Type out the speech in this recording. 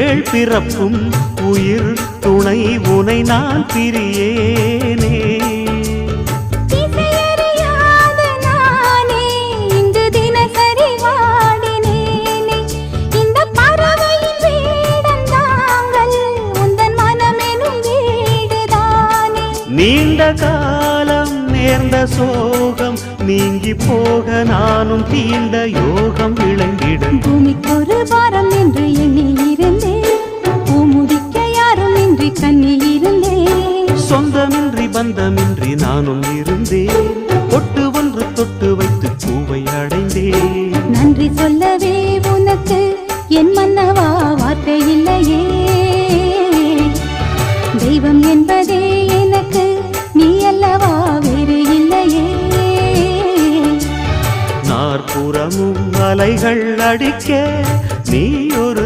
ஏழ் பிறப்பும் உயிர் துணை உனை நான் பிரியேனே. நீண்ட காலம் நேர்ந்த சோகம் நீங்கி போக நானும் தீண்ட யோகம் விளங்கிட. பூமிக்கொரு பாரம் என்று எண்ணி இருந்தேன், பூமுடிக்க யாரும் இன்றி கண்ணி இருந்தேன். சொந்தமின்றி பந்தமின்றி நானும் இருந்தேன், பொட்டு ஒன்று தொட்டு வைத்து பூவை அடைந்தேன். நன்றி சொல்லவே உனக்கு என் மன்னவா வார்த்தை இல்லையே. தெய்வம் என்பதே எனக்கு நீ அல்லவா வேறு இல்லையே. நாற்புறமும் அலைகள் அடிக்க நீ ஒரு